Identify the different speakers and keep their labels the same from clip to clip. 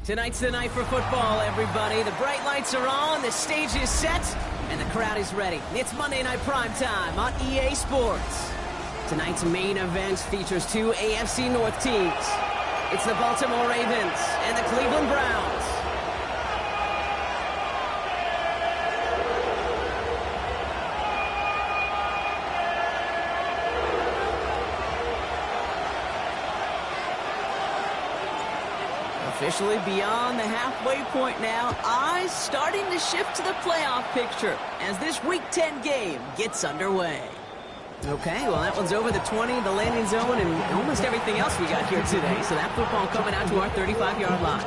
Speaker 1: Tonight's the night for football, everybody. The bright lights are on, the stage is set, and the crowd is ready. It's Monday Night Primetime on EA Sports. Tonight's main event features two AFC North teams. It's the Baltimore Ravens and the Cleveland Browns. Officially beyond the halfway point now, eyes starting to shift to the playoff picture as this Week 10 game gets underway. Okay, well that one's over the 20, the landing zone, and almost everything else we got here today. So that football coming out to our 35-yard line.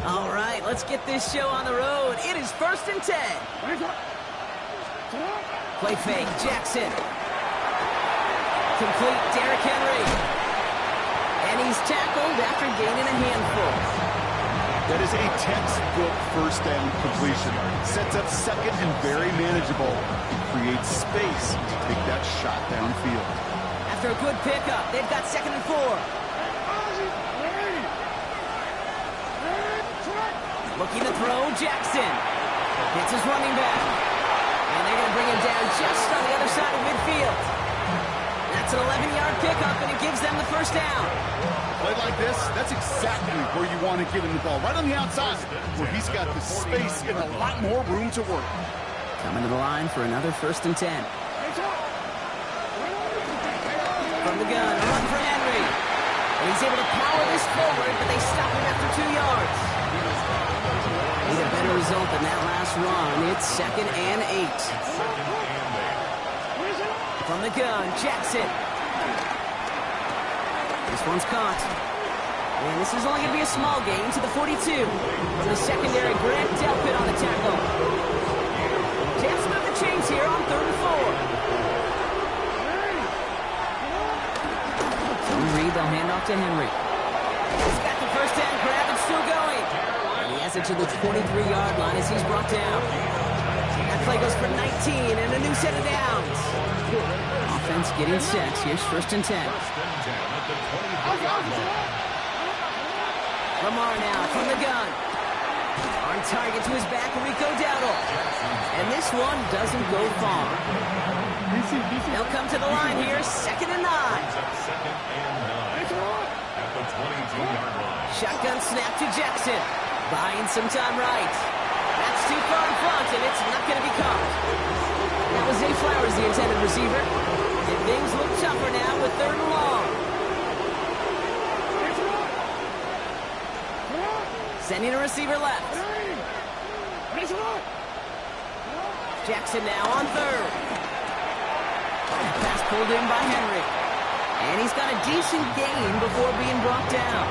Speaker 1: All right, let's get this show on the road. It is 1st and 10. Play fake, Jackson. Complete, Derrick Henry. And he's tackled after gaining a handful.
Speaker 2: That is a textbook first down completion. Sets up second and very manageable. It creates space to take that shot downfield.
Speaker 1: After a good pickup, they've got 2nd and 4. Looking to throw, Jackson. Hits his running back. And they're going to bring him down just on the other side of midfield. That's an 11-yard pickup, and it gives them the first down.
Speaker 2: Play like this, that's exactly where you want to give him the ball. Right on the outside, where he's got the space and a lot more room to work.
Speaker 1: Coming to the line for another 1st and 10. From the gun, a run for Henry. And he's able to power this forward, but they stop him after 2 yards. Need a better result than that last run. It's 2nd and 8. From the gun, Jackson. This one's caught. And this is only going to be a small gain to the 42. From the secondary, Grant Delpit on the tackle. Chance to move the chains here on 3rd and 4. Tony Reed, they'll hand off to Henry. He's got the first down grab and still going. He has it to the 23-yard line as he's brought down. That play goes for 19 and a new set of downs. Offense getting set. Here's 1st and 10. Lamar now from the gun. On target to his back, Rico Dowdle. And this one doesn't go far. They'll come to the line here, 2nd and 9. Shotgun snap to Jackson. Buying some time right. That's too far in front, and it's not going to be caught. That was Zay Flowers, the intended receiver. And things look tougher now with 3rd and long. Sending a receiver left. Jackson now on 3rd. Pass pulled in by Henry. And he's got a decent gain before being brought down.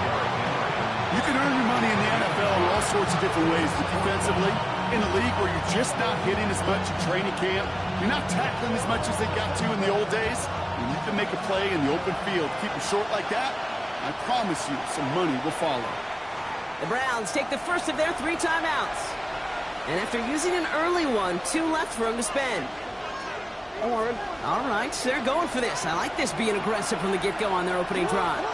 Speaker 2: You can earn your money in the NFL in all sorts of different ways. Defensively, in a league where you're just not hitting as much in training camp, you're not tackling as much as they got to in the old days, and you can make a play in the open field. Keep it short like that, I promise you some money will follow.
Speaker 1: The Browns take the first of their 3 timeouts. And after using an early one, 2 left for him to spend. All right, they're going for this. I like this being aggressive from the get-go on their opening drive.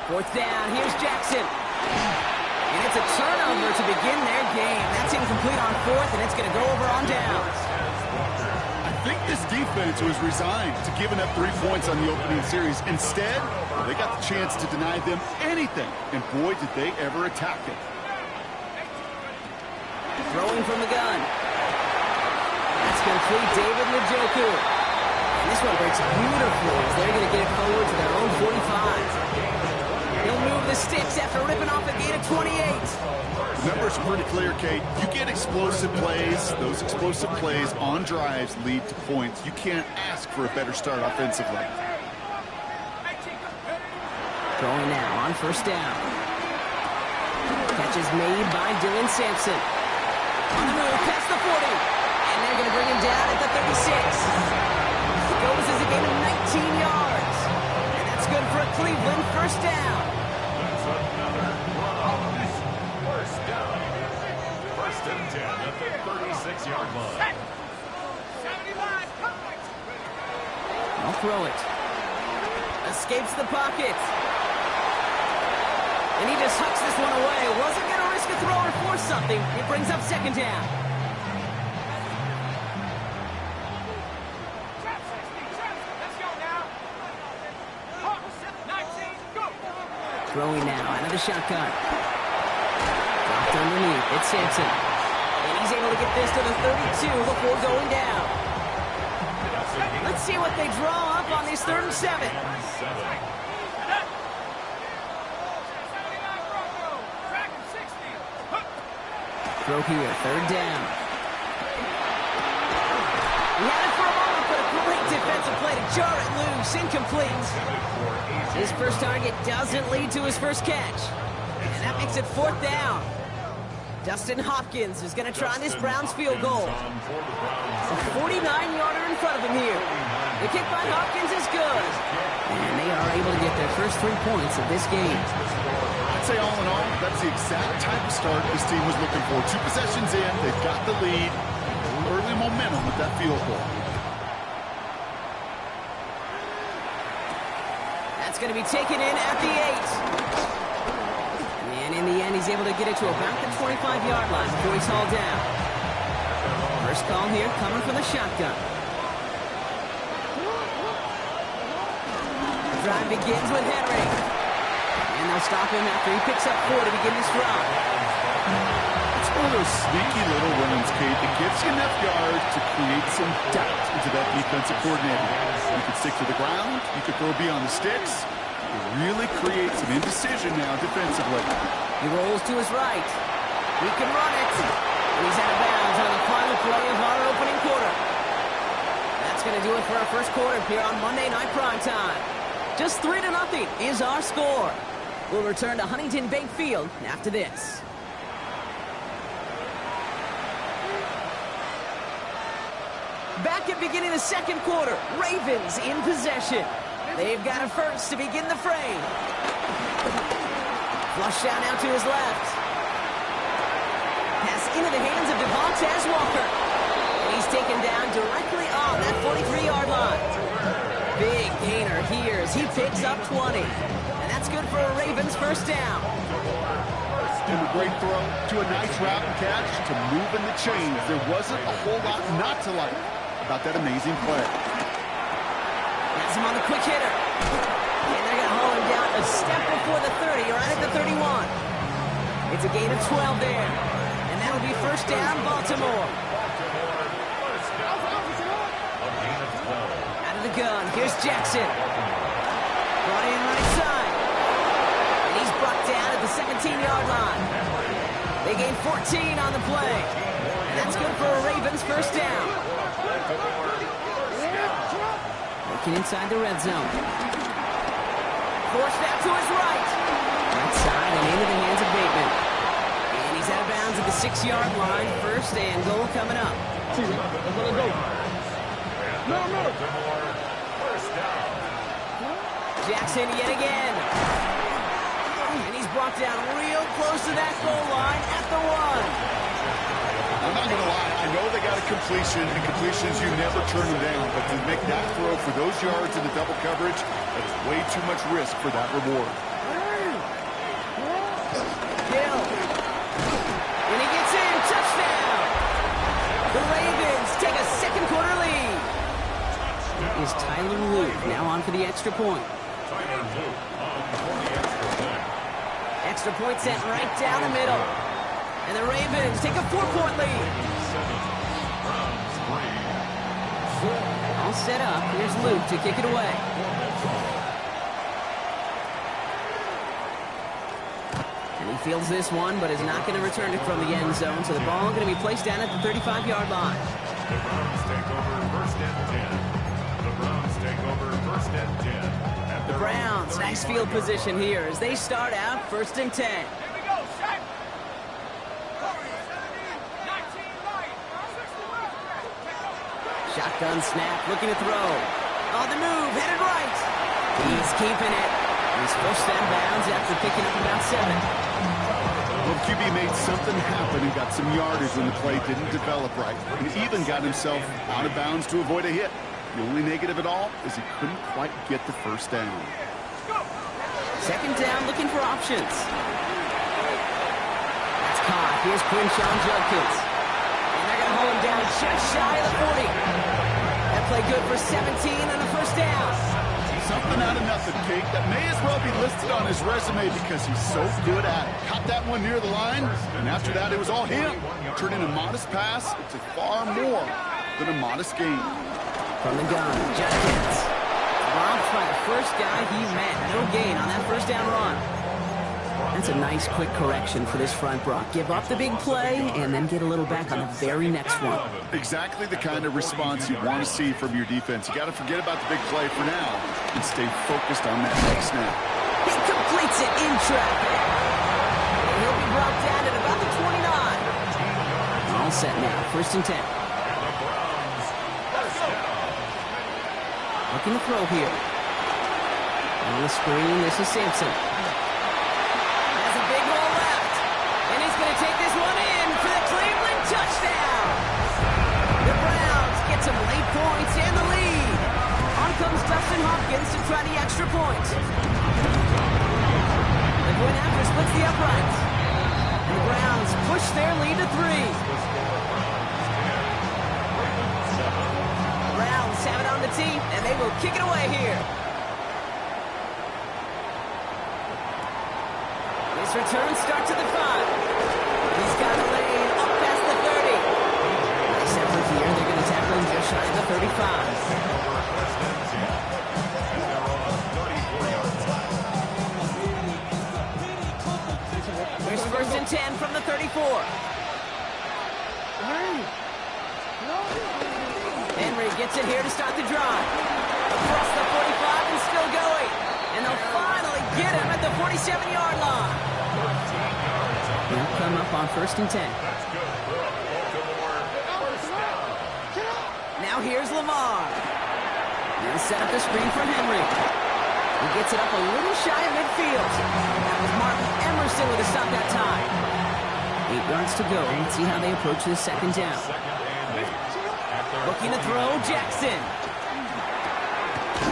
Speaker 1: 4th down, here's Jackson. And it's a turnover to begin their game. That's incomplete on 4th, and it's going to go over on downs.
Speaker 2: I think this defense was resigned to giving up 3 points on the opening series. Instead, they got the chance to deny them anything, and boy, did they ever attack it.
Speaker 1: Throwing from the gun. That's complete, David Njoku. And this one breaks beautifully as they're going to get it forward to their own 45. He'll move the sticks after ripping off a gain of 28.
Speaker 2: The numbers are pretty clear, Kate. You get explosive plays. Those explosive plays on drives lead to points. You can't ask for a better start offensively.
Speaker 1: Throwing now on 1st down. Catch is made by Dylan Sampson. On the move, past the 40. And they're going to bring him down at the 36. Goes as a gain of 19 yards. And that's good for a Cleveland 1st down.
Speaker 3: First down. 1st and 10 at the 36-yard line.
Speaker 1: throw it. Escapes the pocket. And he just hucks this one away. Wasn't going to risk a throw or force something. It brings up second down. Throwing now out of the shotgun. Dropped underneath. It's Sampson. And he's able to get this to the 32 before going down. Let's see what they draw up on this 3rd and 7. Throw here, 3rd down. He had it for a moment, but a great defensive play to jar it loose. Incomplete. His first target doesn't lead to his first catch. And that makes it 4th down. Dustin Hopkins is going to try this Browns field goal. A 49-yarder in front of him here. The kick by Hopkins is good. And they are able to get their first 3 points of this game.
Speaker 2: I'd say all in all, that's the exact type of start this team was looking for. 2 possessions in, they've got the lead. Early momentum with that field goal.
Speaker 1: That's going to be taken in at the 8. And in the end, he's able to get it to about the 25-yard line before he's hauled down. First call here coming from the shotgun. The drive begins with Henry. And they'll stop him after he picks up 4 to begin this drive.
Speaker 2: It's one of those sneaky little runs, Kate, that gives you enough yards to create some doubt into that defensive coordinator. You could stick to the ground. You could throw beyond the sticks. It really creates some indecision now defensively.
Speaker 1: He rolls to his right. He can run it. And he's out of bounds on the final play of our opening quarter. That's going to do it for our first quarter here on Monday Night Primetime. Just 3-0 is our score. We'll return to Huntington Bank Field after this. Back at beginning of the second quarter, Ravens in possession. They've got a first to begin the frame. Flush down out to his left. Pass into the hands of Devontae Walker. And he's taken down directly on that 43-yard line. Big gainer here as he picks up 20. And that's good for a Ravens first down.
Speaker 2: And a great throw to a nice route and catch to move in the chains. There wasn't a whole lot not to like about that amazing play.
Speaker 1: That's him on the quick hitter. And they're going to haul him down a step before the 30, right at the 31. It's a gain of 12 there. And that'll be first down, Baltimore. Out of the gun, here's Jackson. Brought in right side. And he's brought down at the 17-yard line. They gain 14 on the play. And that's good for a Ravens first down. Looking inside the red zone. Forced out to his right. Right side and into the hands of Bateman. And he's out of bounds at the 6-yard line. First and goal coming up. Jackson yet again. And he's brought down real close to that goal line at the 1.
Speaker 2: I'm not going to lie. I know they got a completion, and completions, you never turn them down. But to make that throw for those yards in the double coverage, that is way too much risk for that reward.
Speaker 1: Gill. And he gets in. Touchdown. The Ravens take a second quarter lead. Is Tyler Luke now on for the extra point. Extra point sent right down the middle. And the Ravens take a 4-point lead. All set up. Here's Luke to kick it away. And he fields this one, but is not going to return it from the end zone. So the ball going to be placed down at the 35-yard line.
Speaker 3: The Browns take over first and 10. The Browns take over first and 10.
Speaker 1: The Browns, nice field position here as they start out first and 10. Shotgun snap, looking to throw. On the move, headed right. He's keeping it. He's pushed out of bounds after picking up about 7.
Speaker 2: Well, QB made something happen and got some yardage when the play didn't develop right. And even got himself out of bounds to avoid a hit. The only negative at all is he couldn't quite get the first down.
Speaker 1: Second down, looking for options. That's caught. Here's Quinshawn Judkins. And they're going to hold him down just shy of the 40. That play good for 17 and the first down.
Speaker 2: Something out of nothing, Kate. That may as well be listed on his resume because he's so good at it. Caught that one near the line, and after that, it was all him. Turning a modest pass into far more than a modest gain.
Speaker 1: From the gun, Judkins. Robbed by the first guy he met. No gain on that first down run. That's a nice quick correction for this front, Brock. Give up the big play and then get a little back on the very next one.
Speaker 2: Exactly the kind of response you want to see from your defense. You got to forget about the big play for now and stay focused on that next snap.
Speaker 1: He completes it in traffic. And he'll be brought down at about the 29. All set now. First and 10. Looking to throw here. On the screen, this is Sampson. Has a big hole left. And he's going to take this one in for the Cleveland touchdown. The Browns get some late points and the lead. On comes Dustin Hopkins to try the extra point. The point after splits the uprights. And the Browns push their lead to 3. Browns have it on the tee, and they will kick it away here. This return starts at the 5. He's got a lane up past the 30. Nice effort here. They're going to tackle him just shy of the 35. Here's first and 10 from the 34. Henry gets it here to start the drive. Across the 45 and still going. And they'll finally get him at the 47-yard line. They'll come up on first and 10. Now here's Lamar. He'll set up the screen for Henry. He gets it up a little shy of midfield. That was Martin Emerson with a stop that time. 8 yards to go. Let's see how they approach this second down. Looking to throw, Jackson.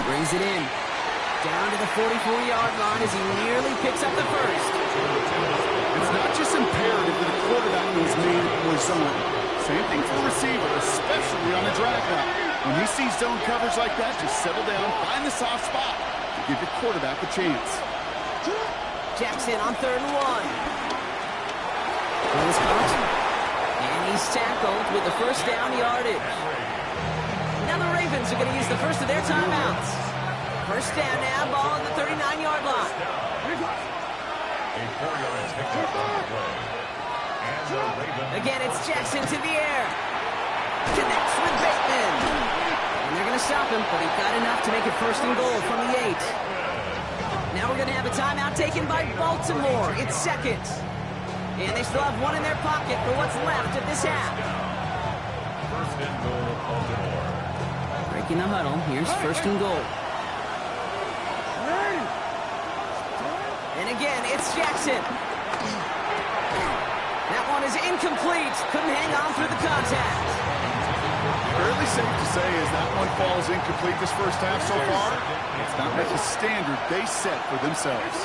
Speaker 1: Brings it in. Down to the 44-yard line as he nearly picks up the first.
Speaker 2: It's not just imperative that a quarterback knows man or zone. Same thing for a receiver, especially on a drag route. When he sees zone coverage like that, just settle down, find the soft spot to give your quarterback a chance.
Speaker 1: Jackson on 3rd and 1. And he's tackled with the first down yardage. Now the Ravens are going to use the first of their timeouts. First down now, ball at the 39-yard line. Again, it's Jackson to the air. Connects with Bateman. And they're going to stop him, but he got enough to make it first and goal from the 8. Now we're going to have a timeout taken by Baltimore. It's second. And they still have one in their pocket for what's left of this half.
Speaker 3: First and goal, Baltimore.
Speaker 1: Breaking the huddle. Here's first and goal. And again, it's Jackson. That one is incomplete. Couldn't hang on through the contact.
Speaker 2: Fairly safe to say as that one falls incomplete this first half so far, it's not met the standard they set for themselves.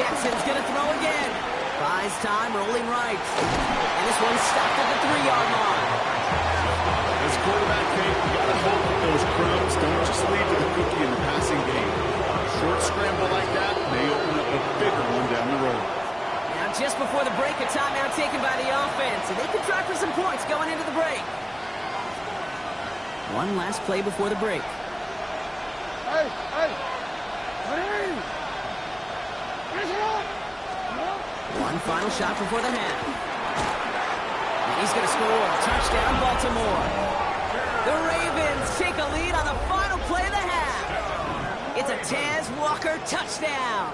Speaker 1: Jackson's going to throw again. Buys time, rolling right. And this one's stopped at the 3-yard line.
Speaker 2: As a quarterback, Kate, you got to hope that those crumbs don't just lead to the cookie in the passing game. A short scramble like that may open up a bigger one down the road.
Speaker 1: Now, just before the break, a timeout taken by the offense, and they can try for some points going into the break. One last play before the break. One final shot before the half. And he's going to score. Touchdown, Baltimore. The Ravens take a lead on the final play of the half. It's a Taz Walker touchdown.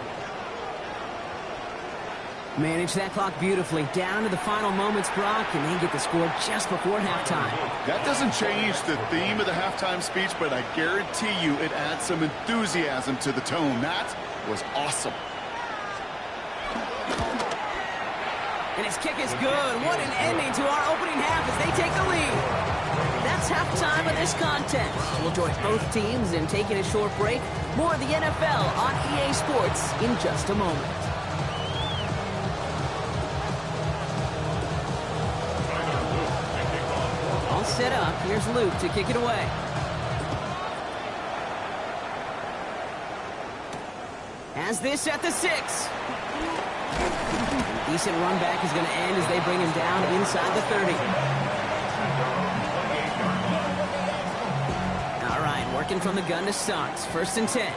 Speaker 1: Manage that clock beautifully. Down to the final moments, Brock, and they get the score just before halftime.
Speaker 2: That doesn't change the theme of the halftime speech, but I guarantee you it adds some enthusiasm to the tone. That was awesome. And his kick is good. What an ending to our opening half as they take the lead. That's
Speaker 1: it's halftime of this contest. We'll join both teams in taking a short break. More of the NFL on EA Sports in just a moment. All set up. Here's Luke to kick it away. Has this at the 6. Decent run back is going to end as they bring him down inside the 30. All right, working from the gun to start. 1st and 10.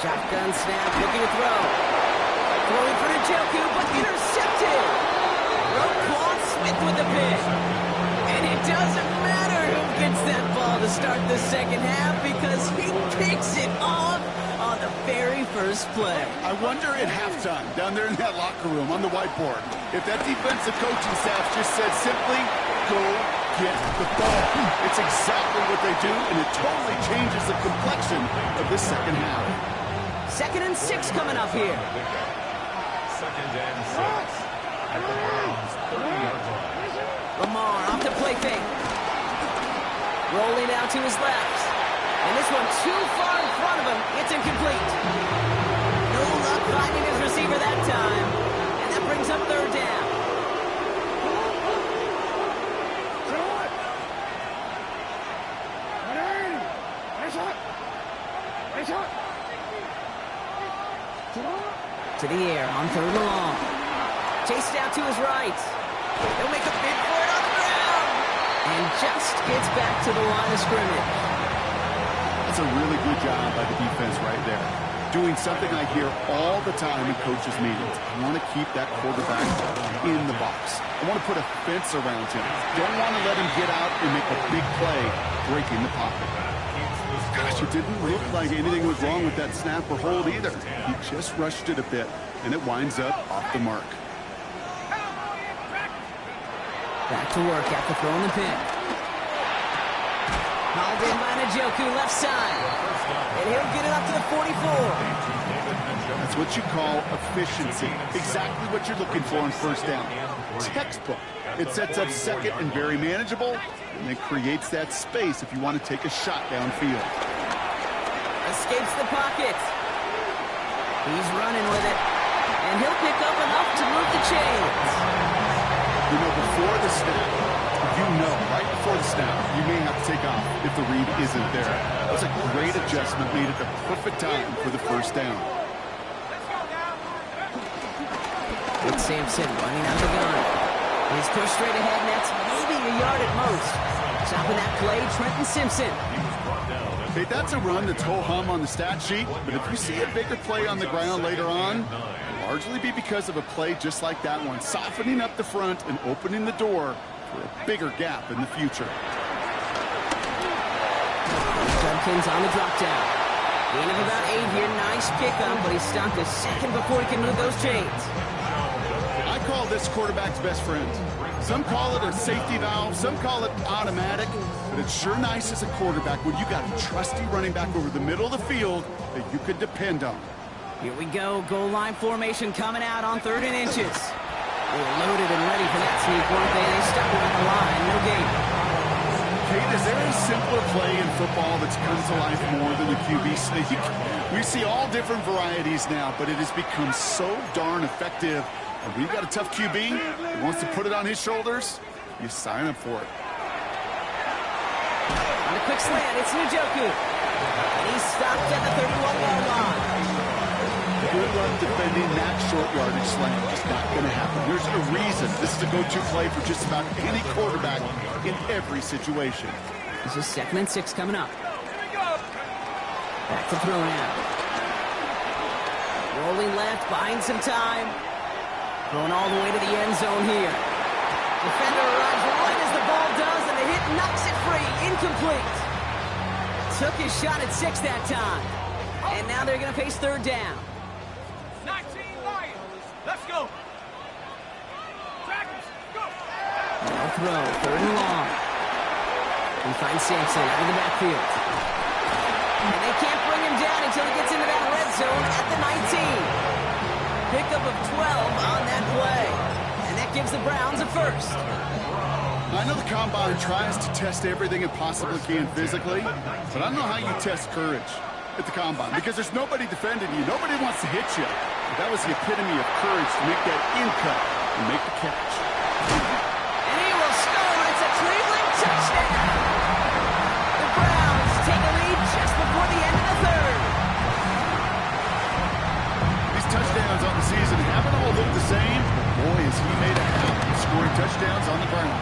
Speaker 1: Shotgun snap, looking to throw. Throwing for Njoku, but intercepted. Broke Claude Smith with the pick. And it doesn't matter who gets that ball to start the second half because he picks it off on the very first play.
Speaker 2: I wonder at halftime, down there in that locker room on the whiteboard, if that defensive coaching staff just said simply, go get the ball. It's exactly what they do, and it totally changes the complexion of this second half.
Speaker 1: 2nd and 6 coming up here.
Speaker 3: 2nd and 6 at the Browns 30-yard line.
Speaker 1: Lamar off the play fake. Rolling out to his left. And this one too far in front of him. It's incomplete. No luck finding his receiver that time. And that brings up 3rd down. To the air on 3rd and long. Chased out to his right. He'll make a bid for it on the ground. And just gets back to the line of scrimmage.
Speaker 2: That's a really good job by the defense right there. Doing something I hear all the time in coaches' meetings. I want to keep that quarterback in the box. I want to put a fence around him. Don't want to let him get out and make a big play breaking the pocket. Gosh, it didn't look like anything was wrong with that snap or hold either. He just rushed it a bit, and it winds up off the mark.
Speaker 1: Back to work after throwing the pick. Hauled in by Njoku, left side. And he'll get it up to the 44.
Speaker 2: That's what you call efficiency. Exactly what you're looking for in 1st down. Textbook. It sets up 2nd and very manageable, and it creates that space if you want to take a shot downfield.
Speaker 1: Escapes the pocket. He's running with it. And he'll pick up enough to move the chains.
Speaker 2: You know, before the snap, right before the snap, you may have to take off if the read isn't there. That was a great adjustment made at the perfect time for the 1st down.
Speaker 1: It's Sampson running out of the gun. He's pushed straight ahead, and that's maybe a yard at most. Stopping that play, Trenton Simpson.
Speaker 2: Hey, that's a run that's ho-hum on the stat sheet, but if you see a bigger play on the ground later on, it'll largely be because of a play just like that one, softening up the front and opening the door for a bigger gap in the future.
Speaker 1: Judkins on the drop down. Gain of about 8 here. Nice pickup, but he stopped a second before he can move those chains.
Speaker 2: I call this quarterback's best friend. Some call it a safety valve, some call it automatic, but it's sure nice as a quarterback when you got a trusty running back over the middle of the field that you could depend on.
Speaker 1: Here we go. Goal line formation coming out on 3rd and inches. They were loaded and ready for that sneak, weren't they? They stuck him at the line. No gain.
Speaker 2: Kate, is there a simpler play in football that's come to life more than the QB sneak? We see all different varieties now, but it has become so darn effective. And we've got a tough QB who wants to put it on his shoulders. You sign up for it.
Speaker 1: On a quick slant, it's Njoku. And he's stopped at the 31-yard line.
Speaker 2: Good luck defending that short yardage slant. It's not going to happen. There's a reason this is a go-to play for just about any quarterback in every situation.
Speaker 1: This is 2nd and 6 coming up. Back to throw now. Rolling left, buying some time. Going all the way to the end zone here. Defender arrives right as the ball does, and the hit knocks it free. Incomplete. Took his shot at 6 that time. And now they're going to face 3rd down.
Speaker 4: 19 Lions. Let's go. Dragons, go.
Speaker 1: No throw, 3rd and long. He finds Sampson out of the backfield. And they can't bring him down until he gets into that red zone at the 19. Pickup of 12 on that play. And that gives the Browns a first.
Speaker 2: I know the Combine tries to test everything it possibly can physically, but I don't know how you test courage at the Combine because there's nobody defending you. Nobody wants to hit you. But that was the epitome of courage to make that in cut and make the catch.
Speaker 1: And he will score. It's a Cleveland touchdown. The Browns take a lead just before the end of the third.
Speaker 2: These touchdowns on the season haven't all looked the same. Boy, has he made a habit of scoring touchdowns on the ground.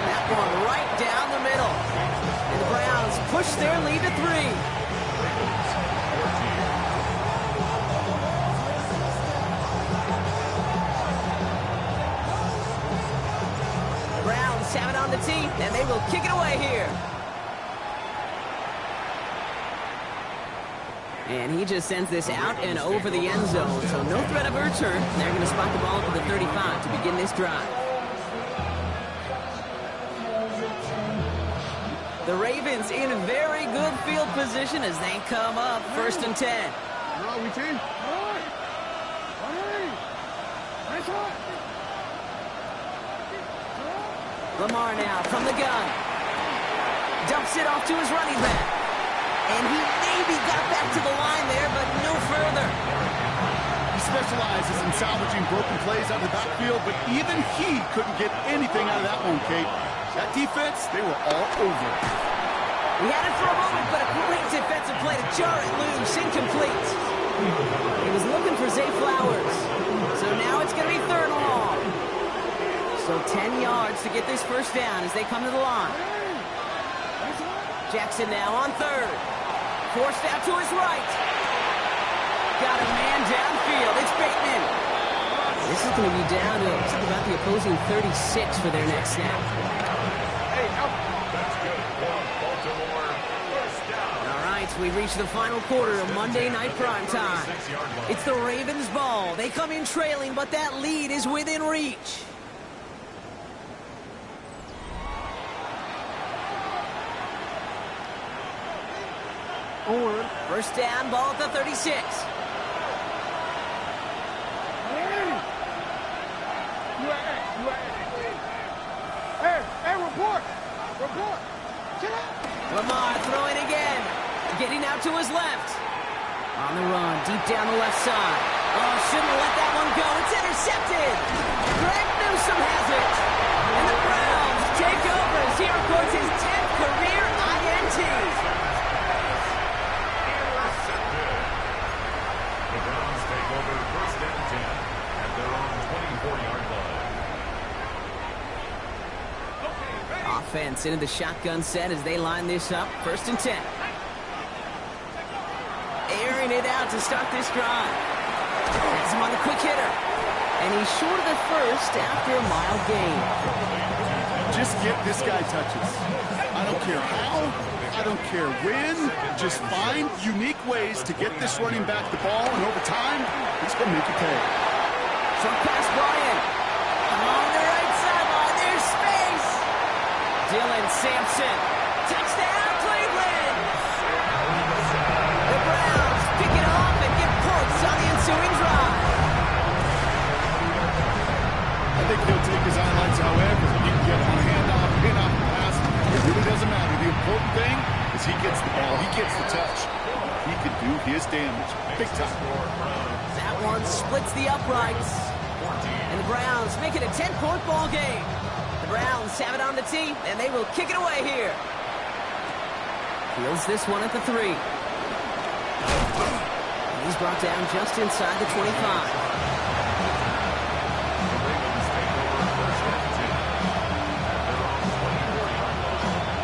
Speaker 1: That one right down the middle. And the Browns push their lead to 3. Browns have it on the tee, and they will kick it away here. And he just sends this out and over the end zone, so no threat of a return. They're going to spot the ball up at the 35 to begin this drive. The Ravens in very good field position as they come up 1st and 10. Lamar now from the gun. Dumps it off to his running back. And he maybe got back to the line there, but no further.
Speaker 2: He specializes in salvaging broken plays out of the backfield, but even he couldn't get anything out of that one, Kate. That defense, they were all over it.
Speaker 1: We had it for a moment, but a great defensive play to jar it loose. Incomplete. He was looking for Zay Flowers. So now it's going to be 3rd and long. So 10 yards to get this first down as they come to the line. Jackson now on 3rd. Forced out to his right. Got a man downfield. It's Bateman. This is going to be down to about the opposing 36 for their next snap. All right, we've reached the final quarter of Monday Night Primetime. It's the Ravens' ball. They come in trailing, but that lead is within reach. First down, ball at the 36.
Speaker 4: Hey, report!
Speaker 1: Lamar throwing again. Getting out to his left. On the run, deep down the left side. Oh, shouldn't let that one go. It's intercepted. Greg Newsome has it. And the Browns take over as he records his 10th career INT.
Speaker 3: The Browns take over 1st and 10 at their own 24-yard line.
Speaker 1: Offense into the shotgun set as they line this up. 1st and 10. Airing it out to start this drive. Has him on the quick hitter. And he's short of the first after a mild gain.
Speaker 2: Just get this guy touches. I don't care how, I don't care when. Just find unique ways to get this running back the ball, and over time, he's going to make you pay.
Speaker 1: From past Bryant. Along the right sideline, there's space. Dylan Sampson. Touchdown, Cleveland. The Browns pick it off and get points on the ensuing drive.
Speaker 2: I think he'll take his highlights however. He can get on a handoff, pin off the pass. It really doesn't matter. The important thing is he gets the ball. He gets the touch. He can do his damage. Big time.
Speaker 1: That one splits the uprights. And the Browns make it a 10-point ball game. The Browns have it on the tee, and they will kick it away here. Fields this one at the 3. And he's brought down just inside the 25.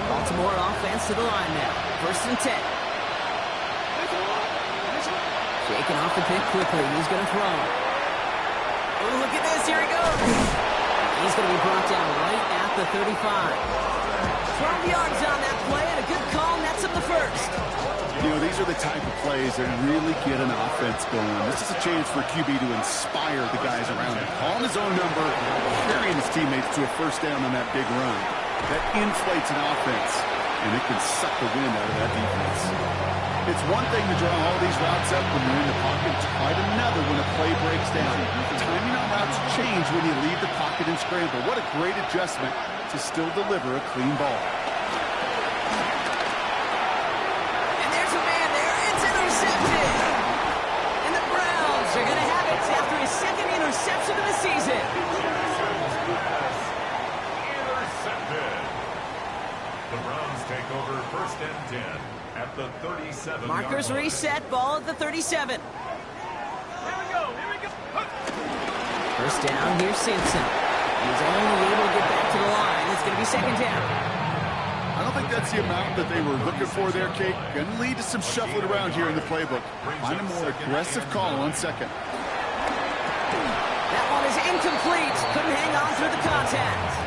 Speaker 1: Baltimore offense to the line now. 1st and 10. Shaking off the pick quickly. He's going to throw. Oh, look at this. Here he goes. He's going to be brought down right at the 35. 12 yards on that play, and a good call nets him the first.
Speaker 2: You know, these are the type of plays that really get an offense going. This is a chance for QB to inspire the guys around him. Calling his own number, carrying his teammates to a first down on that big run. That inflates an offense. and it can suck the wind out of that defense. It's one thing to draw all these routes up when you're in the pocket. It's quite another when a play breaks down. Timing on routes change when you leave the pocket and scramble. What a great adjustment to still deliver a clean ball.
Speaker 1: And there's a man there. It's intercepted. And the Browns are going to have it after his second interception of the season.
Speaker 3: Intercepted. The Browns take over 1st and 10 at the 37.
Speaker 1: Markers reset, ball at the 37.
Speaker 4: Here we go.
Speaker 1: First down, here's Simpson. He's only able to get back to the line. It's going to be second down.
Speaker 2: I don't think that's the amount that they were looking for there, Kate. Going to lead to some shuffling around here in the playbook. Find a more aggressive call on second.
Speaker 1: That one is incomplete. Couldn't hang on through the contact.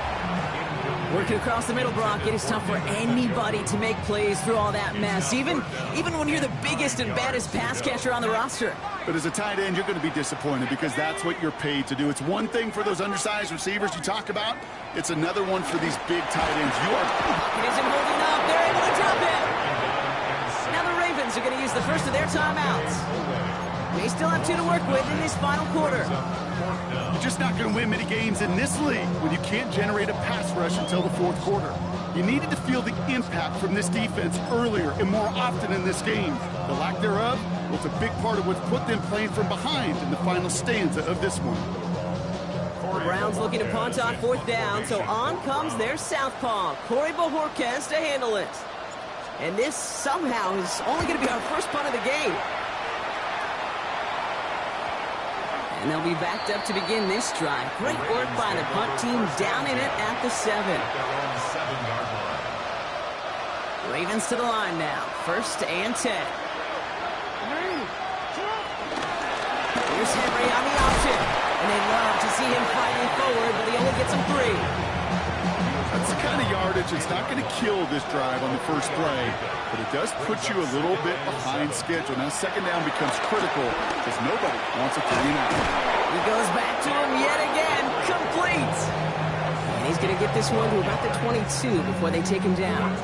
Speaker 1: Working across the middle, Brock, it is tough for anybody to make plays through all that mess, even when you're the biggest and baddest pass catcher on the roster.
Speaker 2: But as a tight end, you're going to be disappointed because that's what you're paid to do. It's one thing for those undersized receivers you talk about. It's another one for these big tight ends.
Speaker 1: It isn't holding up. They're able to drop it. Now the Ravens are going to use the first of their timeouts. They still have 2 to work with in this final quarter.
Speaker 2: You're just not going to win many games in this league when you can't generate a pass rush until the 4th quarter. You needed to feel the impact from this defense earlier and more often in this game. The lack thereof was a big part of what's put them playing from behind in the final stanza of this one.
Speaker 1: The Browns looking to punt on 4th down, so on comes their southpaw, Corey Bojorquez, to handle it. And this somehow is only going to be our first punt of the game. And they'll be backed up to begin this drive. Great work by the punt team down in it at the 7. Ravens to the line now. 1st and 10. Here's Henry on the option. And they love to see him fighting forward, but he only gets him 3.
Speaker 2: That's the kind of yardage that's not going to kill this drive on the first play, but it does put you a little bit behind schedule. Now, second down becomes critical because nobody wants a 3-and-out.
Speaker 1: He goes back to him yet again. Complete. And he's going to get this one to about the 22 before they take him down.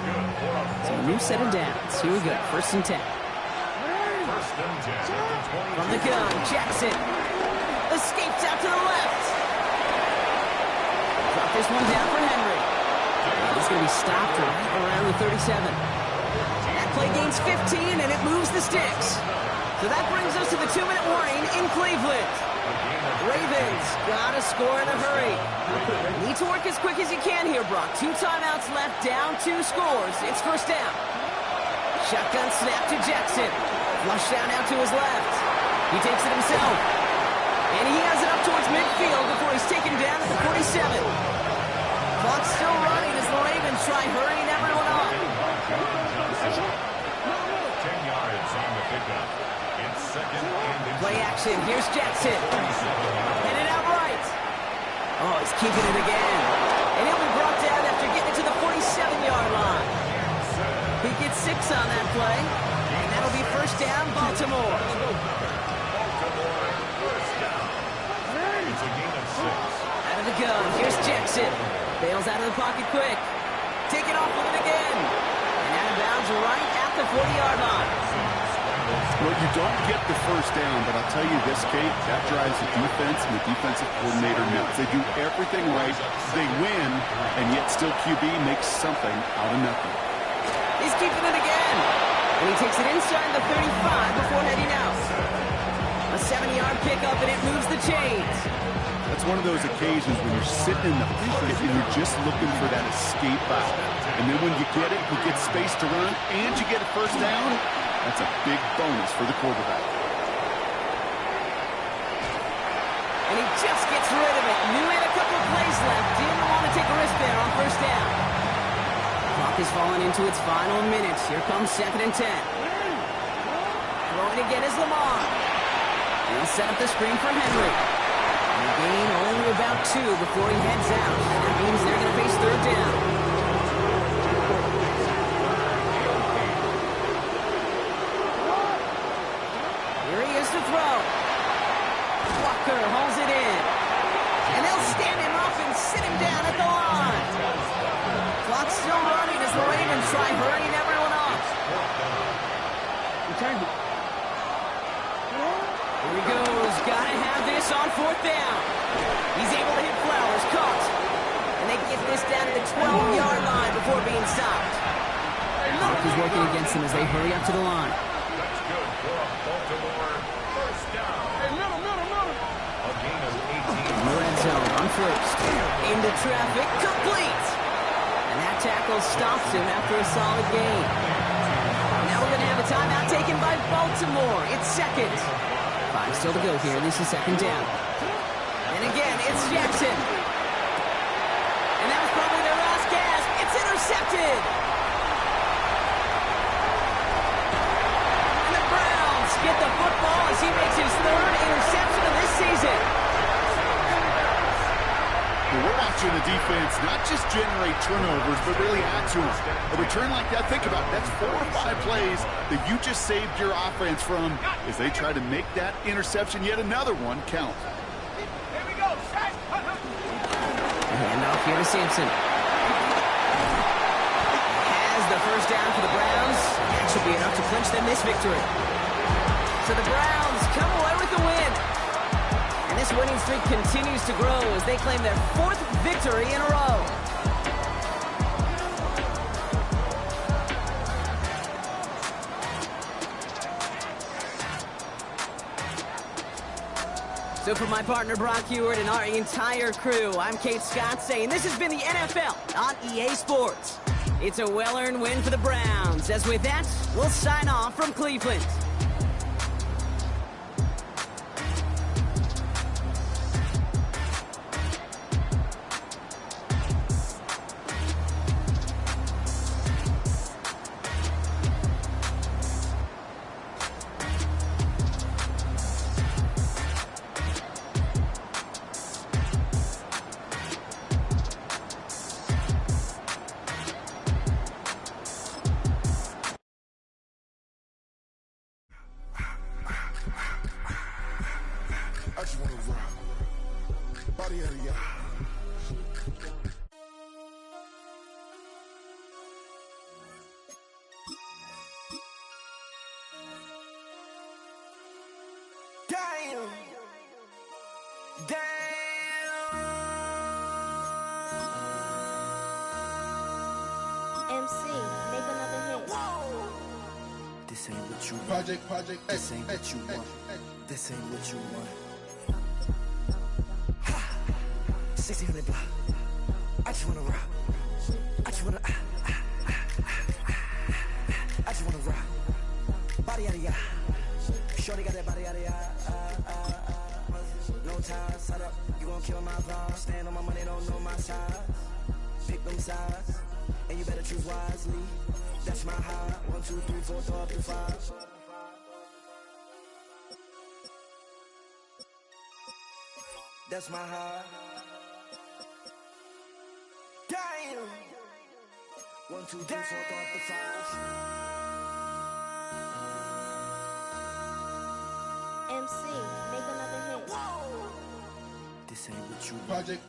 Speaker 1: So a new set of downs. Here we go. 1st and 10. From the gun, Jackson escapes out to the left. Drop this one down for Henry. He's going to be stopped right around the 37. That play gains 15, and it moves the sticks. So that brings us to the 2-minute warning in Cleveland. Ravens got to score in a hurry. Need to work as quick as you can here, Brock. 2 timeouts left, down 2 scores. It's 1st down. Shotgun snap to Jackson. Flush down out to his left. He takes it himself. And he has it up towards midfield before he's taken down at the 47. Clock's still running as the Ravens try hurrying everyone up.
Speaker 3: 10 yards on the pickup. It's 2nd and
Speaker 1: Play action. Here's Jackson. Headed out right. Oh, he's keeping it again. And he'll be brought down after getting it to the 47-yard line. He gets 6 on that play. And that'll be 1st down, Baltimore.
Speaker 3: It's a gain of 6.
Speaker 1: Out of the gun. Here's Jackson. Bails out of the pocket quick. Taking off with it again. And out of bounds right at the 40-yard line.
Speaker 2: Well, you don't get the 1st down, but I'll tell you this, Kate, that drives the defense and the defensive coordinator nuts. They do everything right. They win, and yet still QB makes something out of nothing.
Speaker 1: He's keeping it again. And he takes it inside the 35 before heading out. A 70-yard pickup, and it moves the chains.
Speaker 2: That's one of those occasions when you're sitting in the pocket and you're just looking for that escape out. And then when you get it, you get space to run, and you get a 1st down. That's a big bonus for the quarterback.
Speaker 1: And he just gets rid of it. Knew he had a couple of plays left. Didn't want to take a risk there on 1st down. Clock is falling into its final minutes. Here comes 2nd and 10. Throwing again is Lamar. He'll set up the screen for Henry. And the gain only about 2 before he heads out. That means they're going to face 3rd down. Here he is to throw. Walker hauls it in. And they'll stand him up and sit him down at the line. Clock's still running as the Ravens try
Speaker 2: change it.
Speaker 1: Here he goes. Gotta have this on fourth down. He's able to hit Flowers. Caught. And they get this down to the 12-yard line before being stopped. Clock is working against them as they hurry up to the line.
Speaker 3: That's good for a Baltimore first down.
Speaker 4: Hey, middle.
Speaker 3: A gain of 18.
Speaker 1: In the red zone on first. Into traffic. Complete. And that tackle stops him after a solid gain. Now we're going to have a timeout taken by Baltimore. It's second. 5 still to go here. This is second down. And again, it's Jackson. And that was probably their last gasp. It's intercepted. And the Browns get the football as he makes his third interception of this season.
Speaker 2: Well, we're watching the defense not just generate turnovers, but really add to them. A return like that, think about it, that's 4 or 5 plays that you just saved your offense from as they try to make that interception, yet another one, count.
Speaker 4: Here we go. Set.
Speaker 1: Hand off here to Sampson. Has the first down for the Browns. That should be enough to clinch them this victory. So the Browns come away with the win. And this winning streak continues to grow as they claim their 4th victory in a row. So for my partner Brock Heward and our entire crew, I'm Kate Scott saying this has been the NFL on EA Sports. It's a well-earned win for the Browns. As with that, we'll sign off from Cleveland.
Speaker 5: I just wanna rock. Body out of y'all.
Speaker 1: Damn!
Speaker 6: MC, make another hit.
Speaker 7: This ain't what you want.
Speaker 5: Project
Speaker 7: This
Speaker 5: X,
Speaker 7: ain't
Speaker 5: X,
Speaker 7: what you
Speaker 5: X,
Speaker 7: want.
Speaker 5: X.
Speaker 7: This ain't what you want. 1600 block. I just wanna rock. I just wanna. I just wanna rock. Body out of ya. Shorty got that body out of ya. No ties, set up. You gon' kill my vibe. Stand on my money, don't know my size. Pick them sides, and you better choose wisely. That's my high. 1, 2, 3, 4, throw up to 5. That's my high. Damn. 1, 2, 3, 4, throw up the 5.
Speaker 6: MC, make another hit.
Speaker 7: This ain't what you want.
Speaker 5: Project